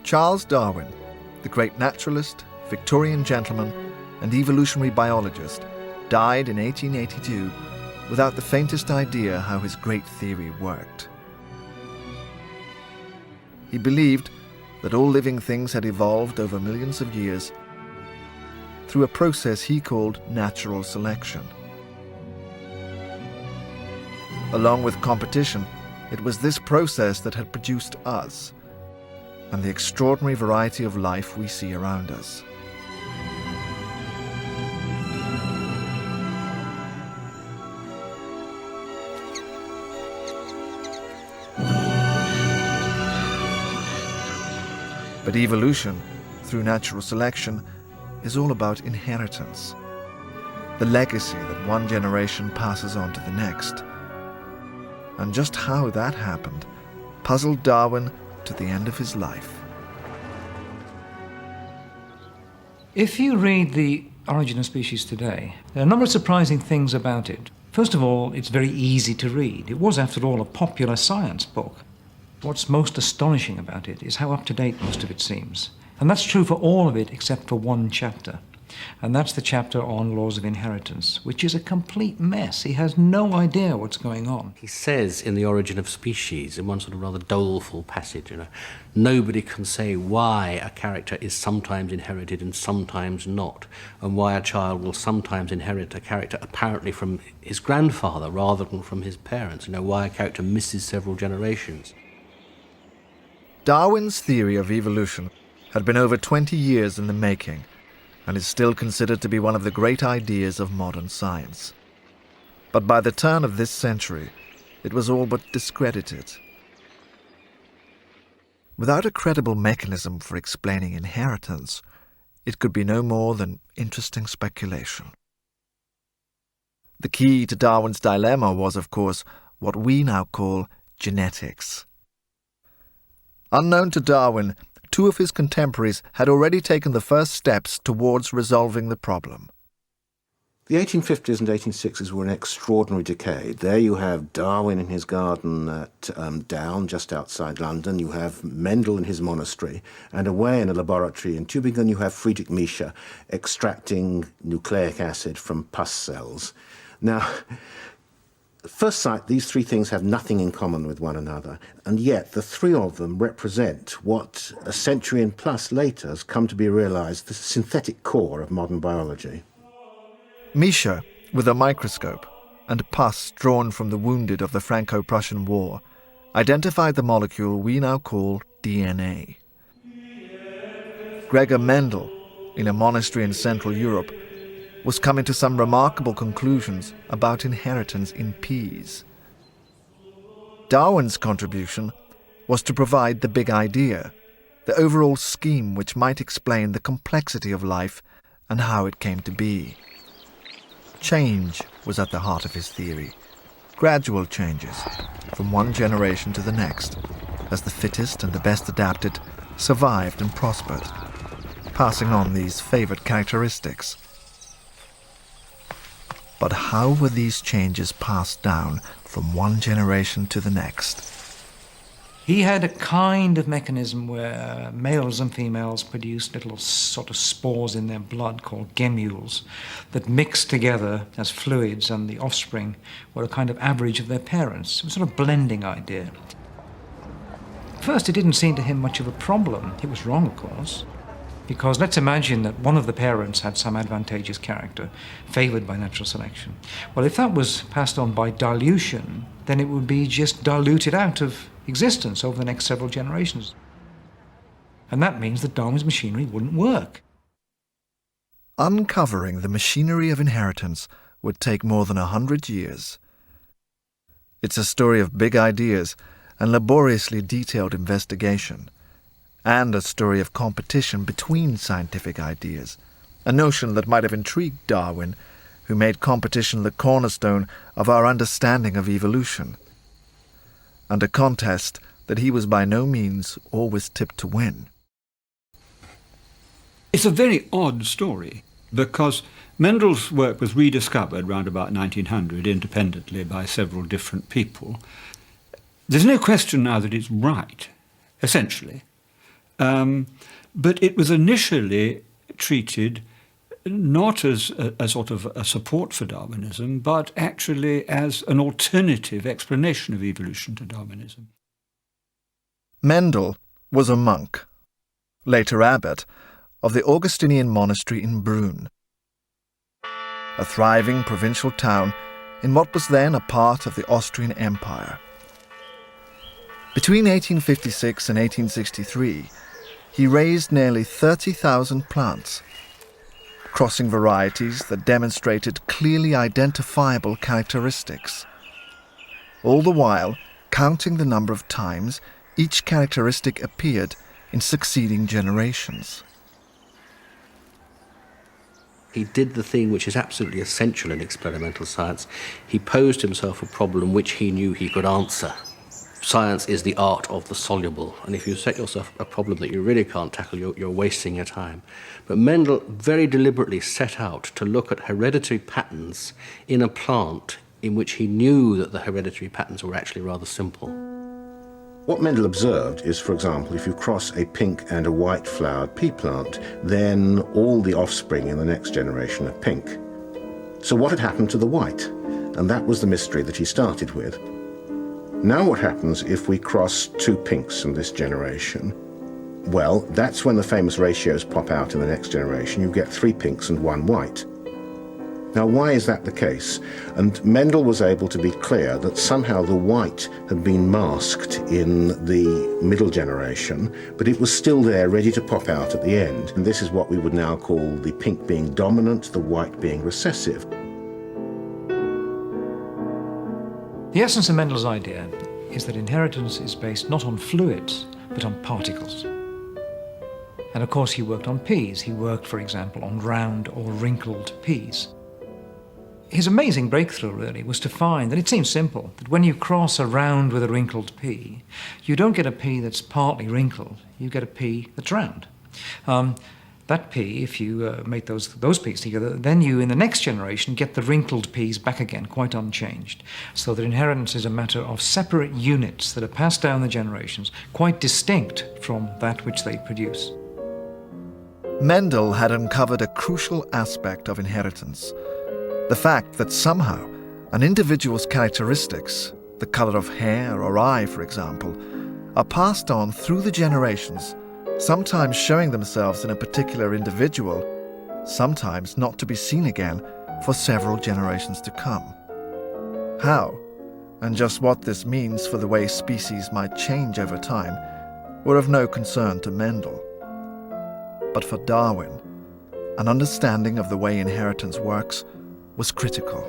Charles Darwin, the great naturalist, Victorian gentleman, and evolutionary biologist, died in 1882 without the faintest idea how his great theory worked. He believed that all living things had evolved over millions of years through a process he called natural selection. Along with competition, it was this process that had produced us and the extraordinary variety of life we see around us. But evolution, through natural selection, is all about inheritance, the legacy that one generation passes on to the next. And just how that happened puzzled Darwin to the end of his life. If you read The Origin of Species today, there are a number of surprising things about it. First of all, it's very easy to read. It was, after all, a popular science book. What's most astonishing about it is how up-to-date most of it seems. And that's true for all of it except for one chapter. And that's the chapter on laws of inheritance, which is a complete mess. He has no idea what's going on. He says in The Origin of Species, in one sort of rather doleful passage, nobody can say why a character is sometimes inherited and sometimes not, and why a child will sometimes inherit a character apparently from his grandfather rather than from his parents, why a character misses several generations. Darwin's theory of evolution had been over 20 years in the making, and is still considered to be one of the great ideas of modern science. But by the turn of this century, it was all but discredited. Without a credible mechanism for explaining inheritance, it could be no more than interesting speculation. The key to Darwin's dilemma was, of course, what we now call genetics. Unknown to Darwin, two of his contemporaries had already taken the first steps towards resolving the problem. The 1850s and 1860s were an extraordinary decade. There you have Darwin in his garden at Down, just outside London. You have Mendel in his monastery. And away in a laboratory in Tübingen, you have Friedrich Miescher extracting nucleic acid from pus cells. Now, at first sight, these three things have nothing in common with one another, and yet the three of them represent what a century and plus later has come to be realized the synthetic core of modern biology. Miescher, with a microscope and pus drawn from the wounded of the Franco-Prussian War, identified the molecule we now call DNA. Gregor Mendel, in a monastery in Central Europe, was coming to some remarkable conclusions about inheritance in peas. Darwin's contribution was to provide the big idea, the overall scheme which might explain the complexity of life and how it came to be. Change was at the heart of his theory, gradual changes from one generation to the next, as the fittest and the best adapted survived and prospered, passing on these favoured characteristics. But how were these changes passed down from one generation to the next? He had a kind of mechanism where males and females produced little sort of spores in their blood called gemmules that mixed together as fluids, and the offspring were a kind of average of their parents. It was a sort of blending idea. At first, it didn't seem to him much of a problem. It was wrong, of course. Because let's imagine that one of the parents had some advantageous character, favoured by natural selection. Well, if that was passed on by dilution, then it would be just diluted out of existence over the next several generations. And that means that Darwin's machinery wouldn't work. Uncovering the machinery of inheritance would take more than 100 years. It's a story of big ideas and laboriously detailed investigation, and a story of competition between scientific ideas, a notion that might have intrigued Darwin, who made competition the cornerstone of our understanding of evolution, and a contest that he was by no means always tipped to win. It's a very odd story, because Mendel's work was rediscovered around about 1900 independently by several different people. There's no question now that it's right, essentially. But it was initially treated not as a sort of a support for Darwinism, but actually as an alternative explanation of evolution to Darwinism. Mendel was a monk, later abbot, of the Augustinian monastery in Brunn, a thriving provincial town in what was then a part of the Austrian Empire. Between 1856 and 1863, he raised nearly 30,000 plants, crossing varieties that demonstrated clearly identifiable characteristics, all the while counting the number of times each characteristic appeared in succeeding generations. He did the thing which is absolutely essential in experimental science. He posed himself a problem which he knew he could answer. Science is the art of the soluble, and if you set yourself a problem that you really can't tackle, you're wasting your time. But Mendel very deliberately set out to look at hereditary patterns in a plant in which he knew that the hereditary patterns were actually rather simple. What Mendel observed is, for example, if you cross a pink and a white flowered pea plant, then all the offspring in the next generation are pink. So what had happened to the white? And that was the mystery that he started with. Now what happens if we cross two pinks in this generation? Well, that's when the famous ratios pop out in the next generation. You get 3 pinks and 1 white. Now, why is that the case? And Mendel was able to be clear that somehow the white had been masked in the middle generation, but it was still there, ready to pop out at the end. And this is what we would now call the pink being dominant, the white being recessive. The essence of Mendel's idea is that inheritance is based not on fluids, but on particles. And of course he worked on peas. He worked, for example, on round or wrinkled peas. His amazing breakthrough, really, was to find, and it seems simple, that when you cross a round with a wrinkled pea, you don't get a pea that's partly wrinkled, you get a pea that's round. That pea, if you make those peas together, then you, in the next generation, get the wrinkled peas back again, quite unchanged. So that inheritance is a matter of separate units that are passed down the generations, quite distinct from that which they produce. Mendel had uncovered a crucial aspect of inheritance, the fact that somehow an individual's characteristics, the color of hair or eye, for example, are passed on through the generations, sometimes showing themselves in a particular individual, sometimes not to be seen again for several generations to come. How, and just what this means for the way species might change over time, were of no concern to Mendel. But for Darwin, an understanding of the way inheritance works was critical.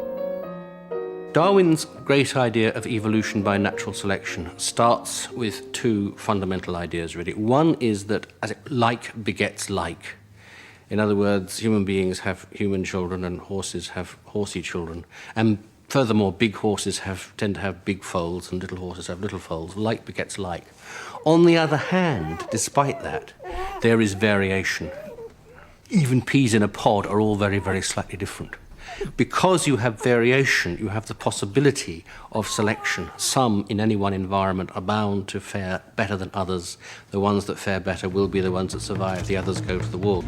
Darwin's great idea of evolution by natural selection starts with 2 fundamental ideas, really. One is that like begets like. In other words, human beings have human children and horses have horsey children. And furthermore, big horses tend to have big foals and little horses have little foals. Like begets like. On the other hand, despite that, there is variation. Even peas in a pod are all very, very slightly different. Because you have variation, you have the possibility of selection. Some in any one environment are bound to fare better than others. The ones that fare better will be the ones that survive, the others go to the wall.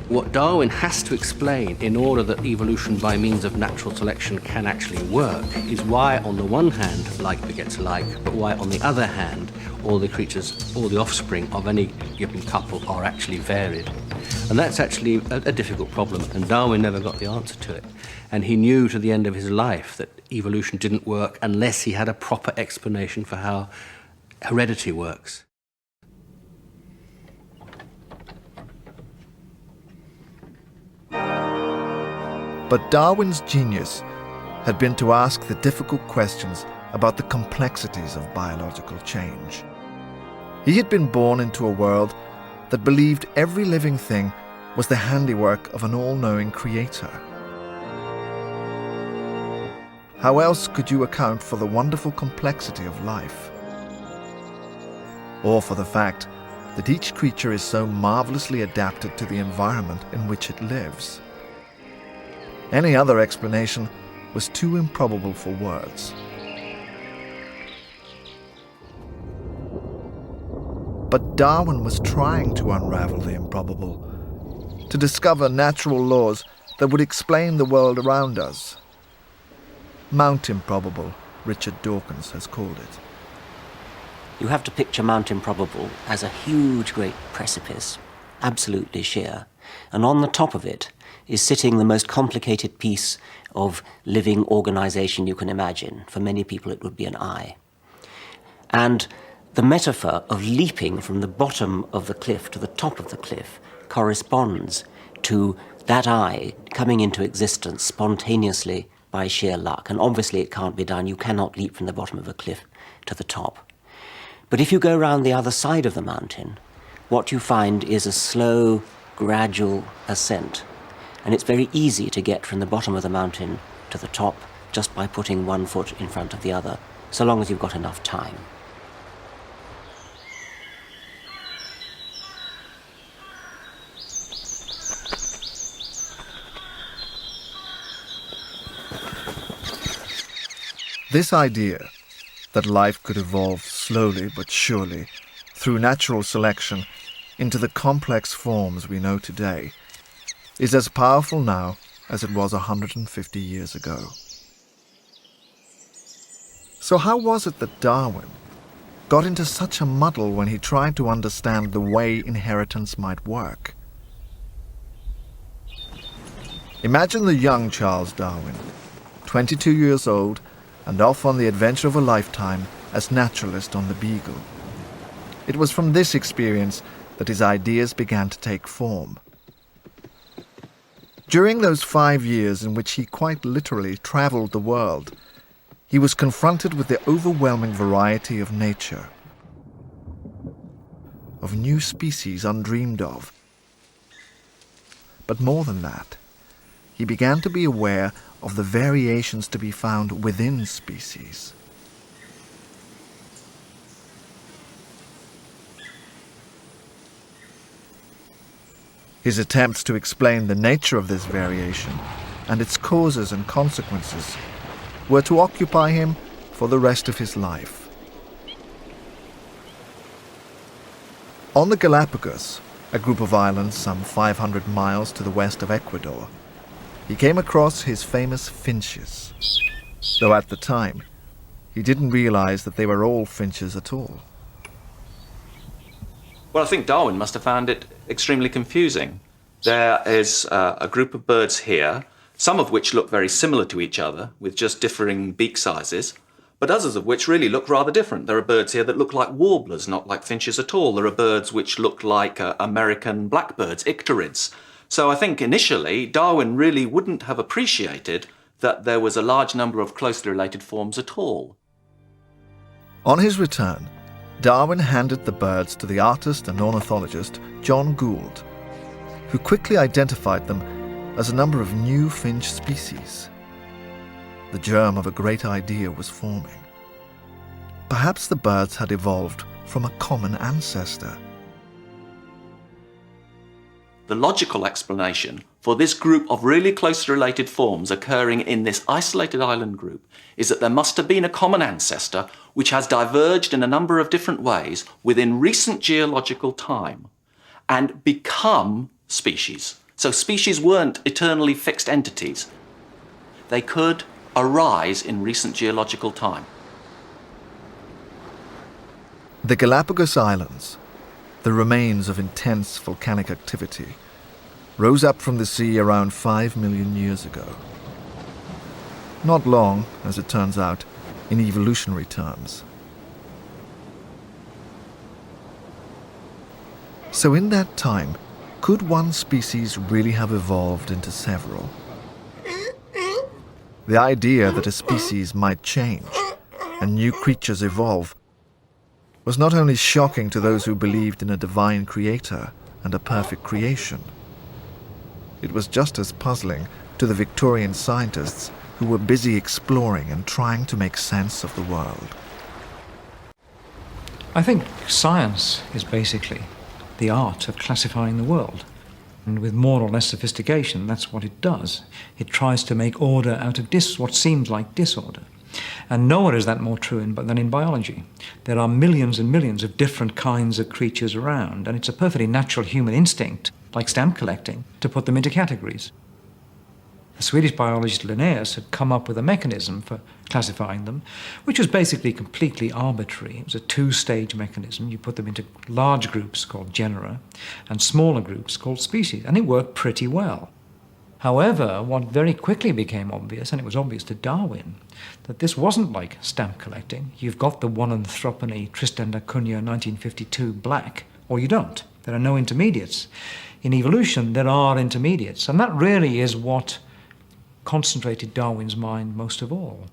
What Darwin has to explain in order that evolution by means of natural selection can actually work is why, on the one hand, like begets like, but why, on the other hand, all the creatures, all the offspring of any given couple are actually varied. And that's actually a difficult problem, and Darwin never got the answer to it. And he knew to the end of his life that evolution didn't work unless he had a proper explanation for how heredity works. But Darwin's genius had been to ask the difficult questions about the complexities of biological change. He had been born into a world that believed every living thing was the handiwork of an all-knowing creator. How else could you account for the wonderful complexity of life? Or for the fact that each creature is so marvelously adapted to the environment in which it lives? Any other explanation was too improbable for words. But Darwin was trying to unravel the improbable, to discover natural laws that would explain the world around us. Mount Improbable, Richard Dawkins has called it. You have to picture Mount Improbable as a huge, great precipice, absolutely sheer, and on the top of it is sitting the most complicated piece of living organization you can imagine. For many people it would be an eye. And the metaphor of leaping from the bottom of the cliff to the top of the cliff corresponds to that eye coming into existence spontaneously by sheer luck. And obviously it can't be done. You cannot leap from the bottom of a cliff to the top. But if you go round the other side of the mountain, what you find is a slow, gradual ascent. And it's very easy to get from the bottom of the mountain to the top just by putting one foot in front of the other, so long as you've got enough time. This idea that life could evolve slowly but surely through natural selection into the complex forms we know today is as powerful now as it was 150 years ago. So how was it that Darwin got into such a muddle when he tried to understand the way inheritance might work? Imagine the young Charles Darwin, 22 years old, and off on the adventure of a lifetime as naturalist on the Beagle. It was from this experience that his ideas began to take form. During those 5 years in which he quite literally travelled the world, he was confronted with the overwhelming variety of nature, of new species undreamed of. But more than that, he began to be aware of the variations to be found within species. His attempts to explain the nature of this variation and its causes and consequences were to occupy him for the rest of his life. On the Galapagos, a group of islands some 500 miles to the west of Ecuador, he came across his famous finches, though at the time he didn't realize that they were all finches at all. Well, I think Darwin must have found it extremely confusing. There is a group of birds here, some of which look very similar to each other, with just differing beak sizes, but others of which really look rather different. There are birds here that look like warblers, not like finches at all. There are birds which look like American blackbirds, icterids. So I think initially Darwin really wouldn't have appreciated that there was a large number of closely related forms at all. On his return, Darwin handed the birds to the artist and ornithologist John Gould, who quickly identified them as a number of new finch species. The germ of a great idea was forming. Perhaps the birds had evolved from a common ancestor. The logical explanation for this group of really closely related forms occurring in this isolated island group is that there must have been a common ancestor which has diverged in a number of different ways within recent geological time and become species. So species weren't eternally fixed entities. They could arise in recent geological time. The Galapagos Islands, the remains of intense volcanic activity, rose up from the sea around 5 million years ago. Not long, as it turns out, in evolutionary terms. So in that time, could one species really have evolved into several? The idea that a species might change and new creatures evolve was not only shocking to those who believed in a divine creator and a perfect creation. It was just as puzzling to the Victorian scientists who were busy exploring and trying to make sense of the world. I think science is basically the art of classifying the world. And with more or less sophistication, that's what it does. It tries to make order out of what seems like disorder. And nowhere is that more true than in biology. There are millions and millions of different kinds of creatures around, and it's a perfectly natural human instinct, like stamp collecting, to put them into categories. The Swedish biologist Linnaeus had come up with a mechanism for classifying them, which was basically completely arbitrary. It was a two-stage mechanism. You put them into large groups called genera and smaller groups called species, and it worked pretty well. However, what very quickly became obvious, and it was obvious to Darwin, that this wasn't like stamp collecting. You've got the one anthropony Tristan da Cunha 1952 black, or you don't. There are no intermediates. In evolution, there are intermediates, and that really is what concentrated Darwin's mind most of all.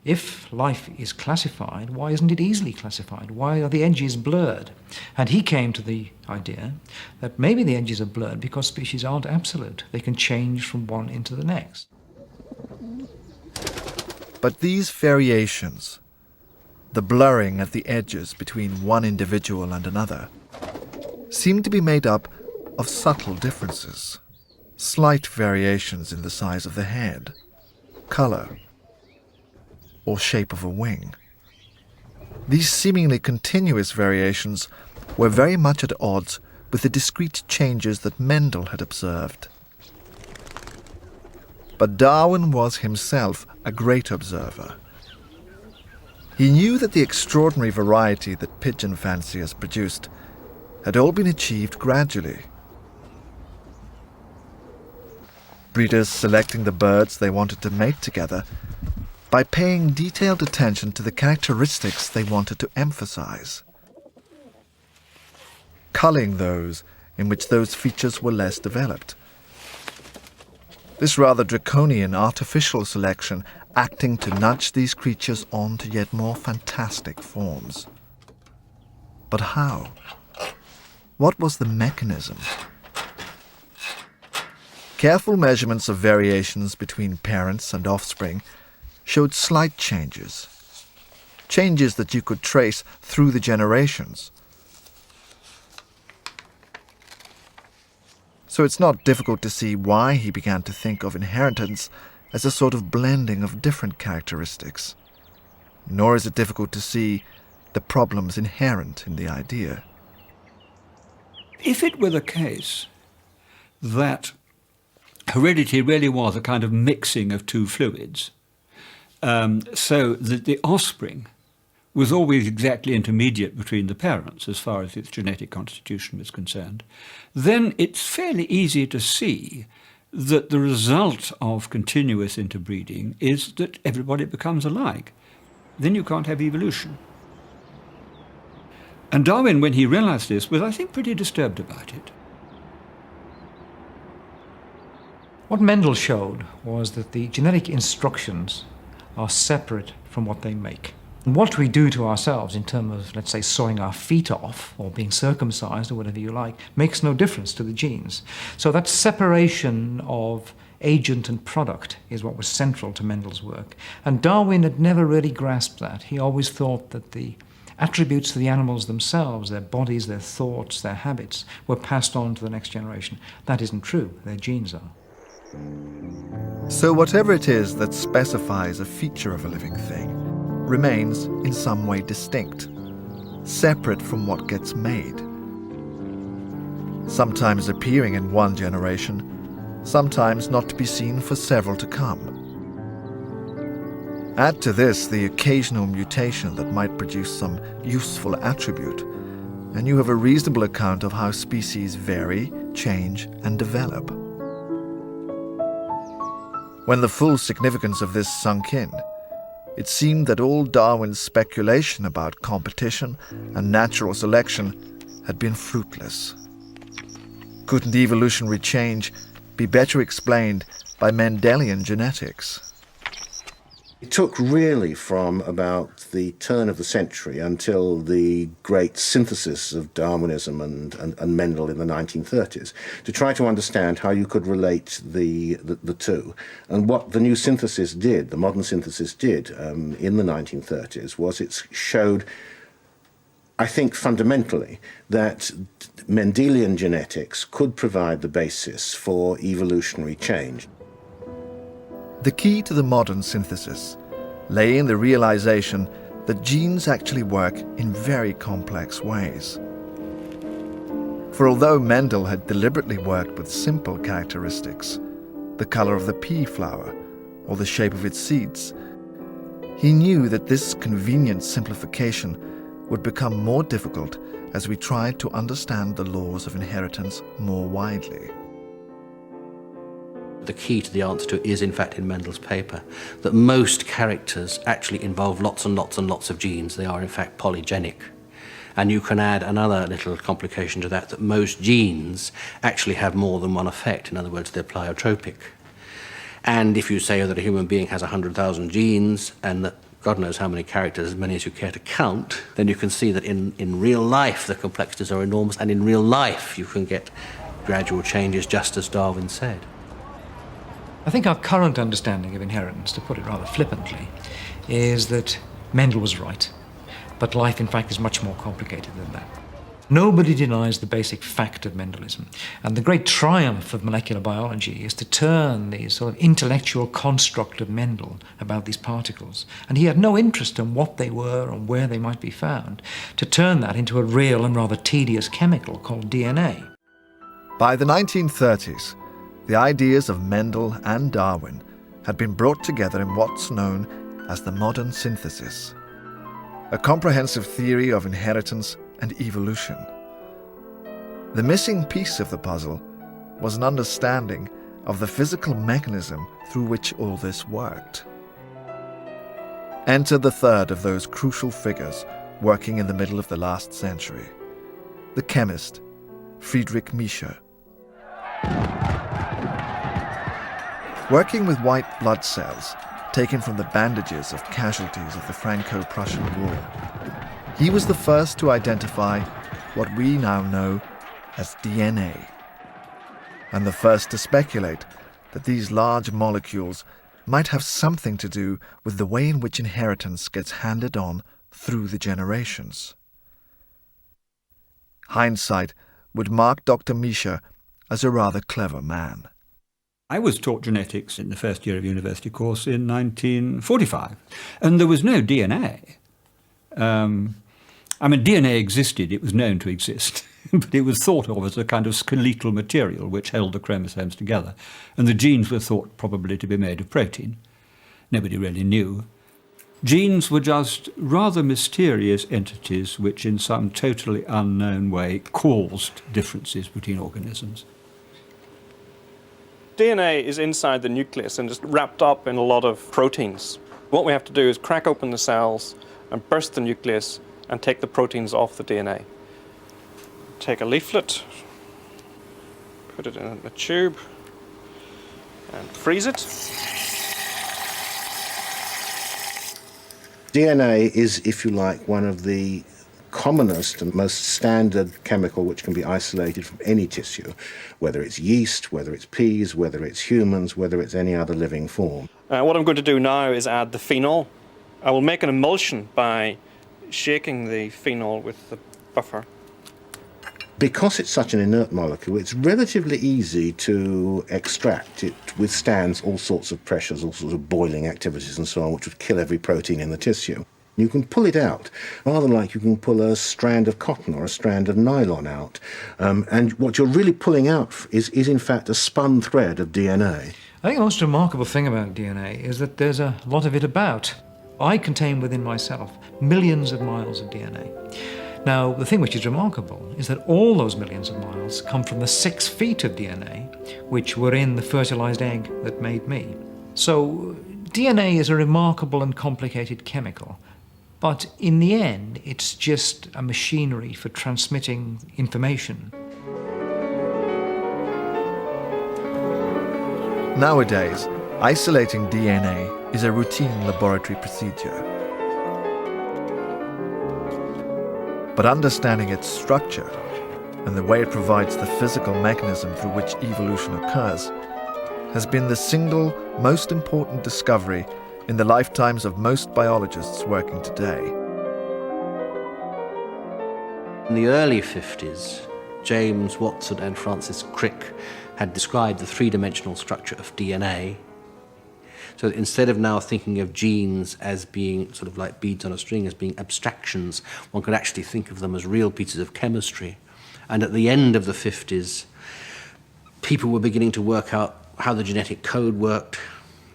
If life is classified, why isn't it easily classified? Why are the edges blurred? And he came to the idea that maybe the edges are blurred because species aren't absolute. They can change from one into the next. But these variations, the blurring at the edges between one individual and another, seem to be made up of subtle differences. Slight variations in the size of the head, color, or shape of a wing. These seemingly continuous variations were very much at odds with the discrete changes that Mendel had observed. But Darwin was himself a great observer. He knew that the extraordinary variety that pigeon fanciers produced had all been achieved gradually. Breeders selecting the birds they wanted to mate together by paying detailed attention to the characteristics they wanted to emphasize, culling those in which those features were less developed. This rather draconian artificial selection acting to nudge these creatures on to yet more fantastic forms. But how? What was the mechanism? Careful measurements of variations between parents and offspring showed slight changes, changes that you could trace through the generations. So it's not difficult to see why he began to think of inheritance as a sort of blending of different characteristics. Nor is it difficult to see the problems inherent in the idea. If it were the case that heredity really was a kind of mixing of two fluids, so that the offspring was always exactly intermediate between the parents as far as its genetic constitution was concerned, then it's fairly easy to see that the result of continuous interbreeding is that everybody becomes alike. Then you can't have evolution. And Darwin, when he realized this, was, I think, pretty disturbed about it. What Mendel showed was that the genetic instructions are separate from what they make. And what we do to ourselves in terms of, let's say, sawing our feet off or being circumcised or whatever you like, makes no difference to the genes. So that separation of agent and product is what was central to Mendel's work. And Darwin had never really grasped that. He always thought that the attributes of the animals themselves, their bodies, their thoughts, their habits, were passed on to the next generation. That isn't true. Their genes are. So whatever it is that specifies a feature of a living thing remains in some way distinct, separate from what gets made. Sometimes appearing in one generation, sometimes not to be seen for several to come. Add to this the occasional mutation that might produce some useful attribute, and you have a reasonable account of how species vary, change, and develop. When the full significance of this sunk in, it seemed that all Darwin's speculation about competition and natural selection had been fruitless. Couldn't evolutionary change be better explained by Mendelian genetics? It took really from about the turn of the century until the great synthesis of Darwinism and Mendel in the 1930s to try to understand how you could relate the two. And what the new synthesis did, the modern synthesis did in the 1930s, was it showed, I think fundamentally, that Mendelian genetics could provide the basis for evolutionary change. The key to the modern synthesis lay in the realization that genes actually work in very complex ways. For although Mendel had deliberately worked with simple characteristics, the color of the pea flower or the shape of its seeds, he knew that this convenient simplification would become more difficult as we tried to understand the laws of inheritance more widely. The key to the answer to it is, in fact, in Mendel's paper, that most characters actually involve lots and lots and lots of genes. They are, in fact, polygenic. And you can add another little complication to that, that most genes actually have more than one effect. In other words, they're pleiotropic. And if you say that a human being has 100,000 genes and that God knows how many characters, as many as you care to count, then you can see that in real life the complexities are enormous, and in real life you can get gradual changes, just as Darwin said. I think our current understanding of inheritance, to put it rather flippantly, is that Mendel was right, but life in fact is much more complicated than that. Nobody denies the basic fact of Mendelism, and the great triumph of molecular biology is to turn the sort of intellectual construct of Mendel about these particles, and he had no interest in what they were and where they might be found, to turn that into a real and rather tedious chemical called DNA. By the 1930s, the ideas of Mendel and Darwin had been brought together in what's known as the modern synthesis, a comprehensive theory of inheritance and evolution. The missing piece of the puzzle was an understanding of the physical mechanism through which all this worked. Enter the third of those crucial figures working in the middle of the last century, the chemist Friedrich Miescher. Working with white blood cells taken from the bandages of casualties of the Franco-Prussian War, he was the first to identify what we now know as DNA, and the first to speculate that these large molecules might have something to do with the way in which inheritance gets handed on through the generations. Hindsight would mark Dr. Miescher as a rather clever man. I was taught genetics in the first year of university course in 1945, and there was no DNA. DNA existed, it was known to exist, but it was thought of as a kind of skeletal material which held the chromosomes together, and the genes were thought probably to be made of protein. Nobody really knew. Genes were just rather mysterious entities which in some totally unknown way caused differences between organisms. DNA is inside the nucleus and just wrapped up in a lot of proteins. What we have to do is crack open the cells and burst the nucleus and take the proteins off the DNA. Take a leaflet, put it in a tube, and freeze it. DNA is, if you like, one of the commonest and most standard chemical which can be isolated from any tissue, whether it's yeast, whether it's peas, whether it's humans, whether it's any other living form. What I'm going to do now is add the phenol. I will make an emulsion by shaking the phenol with the buffer. Because it's such an inert molecule, it's relatively easy to extract. It withstands all sorts of pressures, all sorts of boiling activities and so on, which would kill every protein in the tissue. You can pull it out, rather like you can pull a strand of cotton or a strand of nylon out. And what you're really pulling out is in fact a spun thread of DNA. I think the most remarkable thing about DNA is that there's a lot of it about. I contain within myself millions of miles of DNA. Now, the thing which is remarkable is that all those millions of miles come from the 6 feet of DNA which were in the fertilized egg that made me. So DNA is a remarkable and complicated chemical, but in the end, it's just a machinery for transmitting information. Nowadays, isolating DNA is a routine laboratory procedure. But understanding its structure and the way it provides the physical mechanism through which evolution occurs has been the single most important discovery in the lifetimes of most biologists working today. In the early 50s, James Watson and Francis Crick had described the three-dimensional structure of DNA, So that instead of now thinking of genes as being sort of like beads on a string, as being abstractions, one could actually think of them as real pieces of chemistry. And at the end of the 50s, people were beginning to work out how the genetic code worked,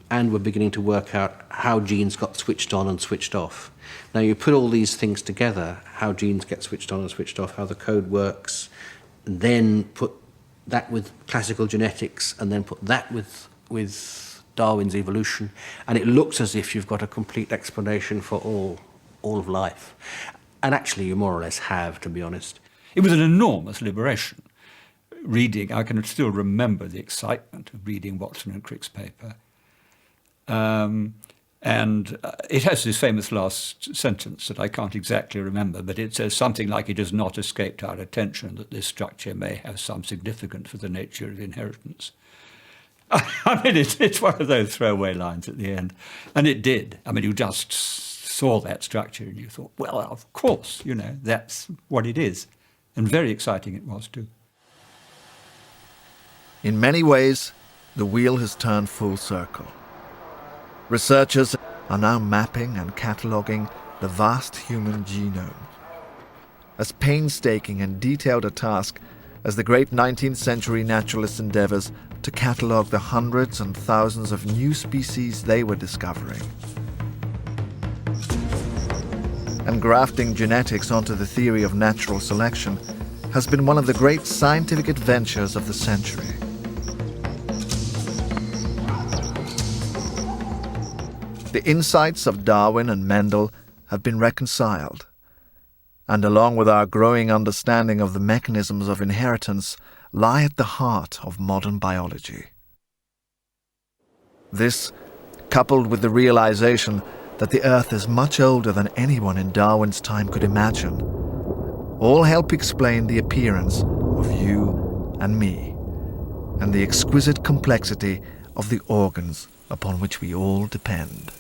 and were beginning to work out how genes got switched on and switched off. Now you put all these things together, how genes get switched on and switched off, how the code works, and then put that with classical genetics, and then put that with Darwin's evolution, and it looks as if you've got a complete explanation for all of life. And actually you more or less have, to be honest. It was an enormous liberation. Reading, I can still remember the excitement of reading Watson and Crick's paper. And it has this famous last sentence that I can't exactly remember, but it says something like, "It has not escaped our attention that this structure may have some significance for the nature of inheritance." I mean, it's one of those throwaway lines at the end. And it did. I mean, you just saw that structure and you thought, well, of course, you know, that's what it is. And very exciting it was too. In many ways, the wheel has turned full circle. Researchers are now mapping and cataloguing the vast human genome. As painstaking and detailed a task as the great 19th century naturalists' endeavours to catalogue the hundreds and thousands of new species they were discovering. And grafting genetics onto the theory of natural selection has been one of the great scientific adventures of the century. The insights of Darwin and Mendel have been reconciled, and along with our growing understanding of the mechanisms of inheritance, lie at the heart of modern biology. This, coupled with the realization that the Earth is much older than anyone in Darwin's time could imagine, all help explain the appearance of you and me, and the exquisite complexity of the organs upon which we all depend.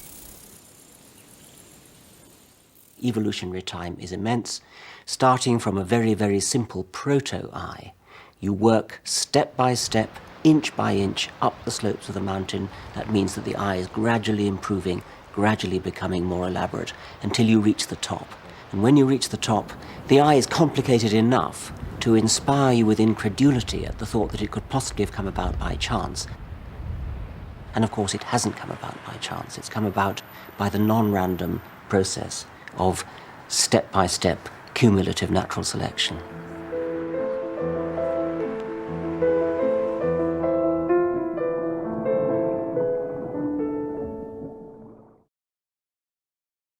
Evolutionary time is immense, starting from a very, very simple proto-eye. You work step by step, inch by inch, up the slopes of the mountain. That means that the eye is gradually improving, gradually becoming more elaborate, until you reach the top. And when you reach the top, the eye is complicated enough to inspire you with incredulity at the thought that it could possibly have come about by chance. And of course, it hasn't come about by chance. It's come about by the non-random process of step-by-step cumulative natural selection.